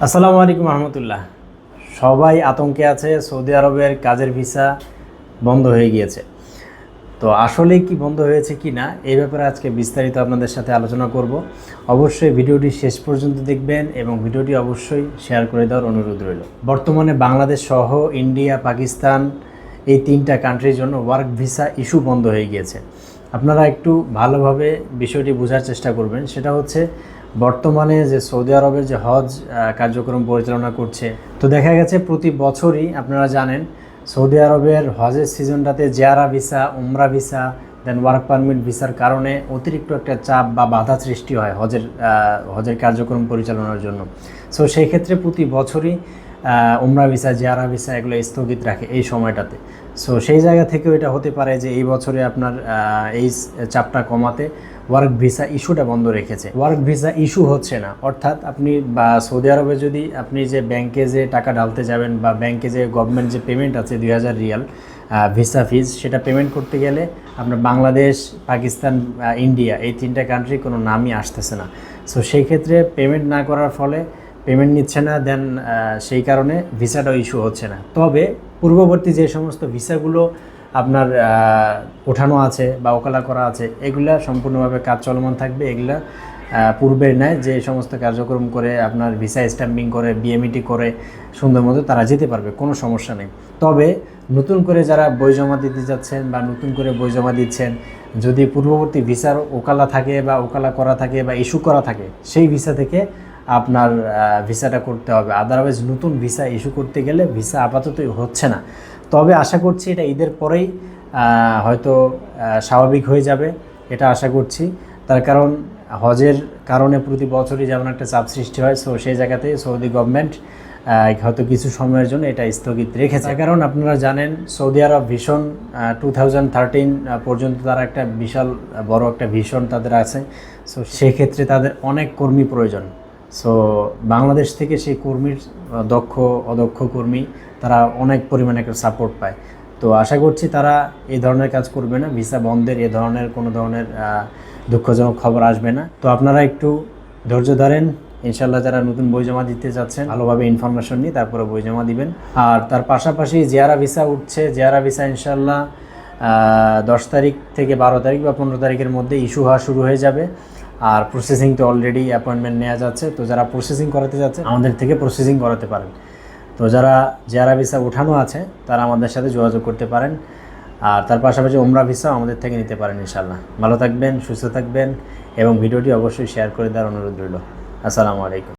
আসসালামু আলাইকুম রহমতুল্লাহ। সবাই আতঙ্কে আছে, সৌদি আরবের কাজের ভিসা বন্ধ হয়ে গিয়েছে। তো আসলে কি বন্ধ হয়েছে কি না এই ব্যাপারে আজকে বিস্তারিত আপনাদের সাথে আলোচনা করব। অবশ্যই ভিডিওটি শেষ পর্যন্ত দেখবেন এবং ভিডিওটি অবশ্যই শেয়ার করে দেওয়ার অনুরোধ রইল। বর্তমানে বাংলাদেশ সহ ইন্ডিয়া, পাকিস্তান এই তিনটা কান্ট্রির জন্য ওয়ার্ক ভিসা ইস্যু বন্ধ হয়ে গিয়েছে। আপনারা একটু ভালোভাবে বিষয়টি বোঝার চেষ্টা করবেন। সেটা হচ্ছে বর্তমানে যে সৌদি আরবের যে হজ কার্যক্রম পরিচালনা করছে, তো দেখা গেছে প্রতি বছরই আপনারা জানেন সৌদি আরবের হজের সিজনটাতে জিয়ারা ভিসা, উমরা ভিসা, দেন ওয়ার্ক পারমিট ভিসার কারণে অতিরিক্ত একটা চাপ বা বাধা সৃষ্টি হয় হজের কার্যক্রম পরিচালনার জন্য। সো সেই ক্ষেত্রে প্রতি বছরই উমরা ভিসা, জিয়ারা ভিসা এগুলো স্থগিত রাখে এই সময়টাতে। সো সেই জায়গা থেকেও এটা হতে পারে যে এই বছরে আপনার এই চাপটা কমাতে ওয়ার্ক ভিসা ইস্যুটা বন্ধ রেখেছে। ওয়ার্ক ভিসা ইস্যু হচ্ছে না, অর্থাৎ আপনি বা সৌদি আরবে যদি আপনি যে ব্যাংকে যে টাকা ঢালতে যাবেন বা ব্যাংকে যে গভর্নমেন্ট যে পেমেন্ট আছে 2000 রিয়াল ভিসা ফিজ, সেটা পেমেন্ট করতে গেলে আপনার বাংলাদেশ, পাকিস্তান, ইন্ডিয়া এই তিনটা কান্ট্রি কোনো নামই আসতেছে না। সো সেই ক্ষেত্রে পেমেন্ট না করার ফলে পেমেন্ট নিচ্ছে না, দেন সেই কারণে ভিসাটাও ইস্যু হচ্ছে না। তবে পূর্ববর্তী যে সমস্ত ভিসাগুলো আপনার ওঠানো আছে বা ওকালা করা আছে, এগুলা সম্পূর্ণভাবে কাজ চলমান থাকবে। এগুলা পূর্বের ন্যায় যে সমস্ত কার্যক্রম করে আপনার ভিসা স্ট্যাম্পিং করে, বিএমইটি করে সুন্দর মতো তারা যেতে পারবে, কোনো সমস্যা নেই। তবে নতুন করে যারা বই জমা দিতে যাচ্ছেন বা নতুন করে বই জমা দিচ্ছেন, যদি পূর্ববর্তী ভিসার ওকালা থাকে বা ওকালা করা থাকে বা ইস্যু করা থাকে, সেই ভিসা থেকে আপনার ভিসাটা করতে হবে। আদারওয়াইজ নতুন ভিসা ইস্যু করতে গেলে ভিসা আপাতত হচ্ছে না। তবে আশা করছি এটা ঈদের পরেই হয়তো স্বাভাবিক হয়ে যাবে, এটা আশা করছি। তার কারণ হজের কারণে প্রতি বছরই যেমন একটা চাপ সৃষ্টি হয়, সো সেই জায়গাতে সৌদি গভর্নমেন্ট হয়তো কিছু সময়ের জন্য এটা স্থগিত রেখেছে। কারণ আপনারা জানেন সৌদি আরব ভীষণ 2013 পর্যন্ত তারা একটা বিশাল বড় একটা ভীষণ তাদের আছে। সো সেক্ষেত্রে তাদের অনেক কর্মী প্রয়োজন। সো বাংলাদেশ থেকে সেই কর্মীর দক্ষ অদক্ষ কর্মী তারা অনেক পরিমাণে একটা সাপোর্ট পায়। তো আশা করছি তারা এই ধরনের কাজ করবে না, ভিসা বন্ধের এ ধরনের কোনো ধরনের দুঃখজনক খবর আসবে না। তো আপনারা একটু ধৈর্য ধরেন, ইনশাল্লাহ যারা নতুন বই জমা দিতে যাচ্ছেন ভালোভাবে ইনফরমেশন নিয়ে তারপরে বই জমা দিবেন। আর তার পাশাপাশি জিয়ারা ভিসা উঠছে, জিয়ারা ভিসা ইনশাল্লাহ 10 তারিখ থেকে 12 তারিখ বা 15 তারিখের মধ্যে ইস্যু হওয়া শুরু হয়ে যাবে। আর প্রসেসিং তো অলরেডি অ্যাপয়েন্টমেন্ট নেওয়া যাচ্ছে। তো যারা প্রসেসিং করাতে যাচ্ছে আমাদের থেকে প্রসেসিং করাতে পারেন। তো যারা জিয়ারা ভিসা উঠানো আছে তারা আমাদের সাথে যোগাযোগ করতে পারেন। আর তার পাশাপাশি উমরা ভিসা আমাদের থেকে নিতে পারেন ইনশাল্লাহ। ভালো থাকবেন, সুস্থ থাকবেন এবং ভিডিওটি অবশ্যই শেয়ার করে দেওয়ার অনুরোধ রইল। আসসালামু আলাইকুম।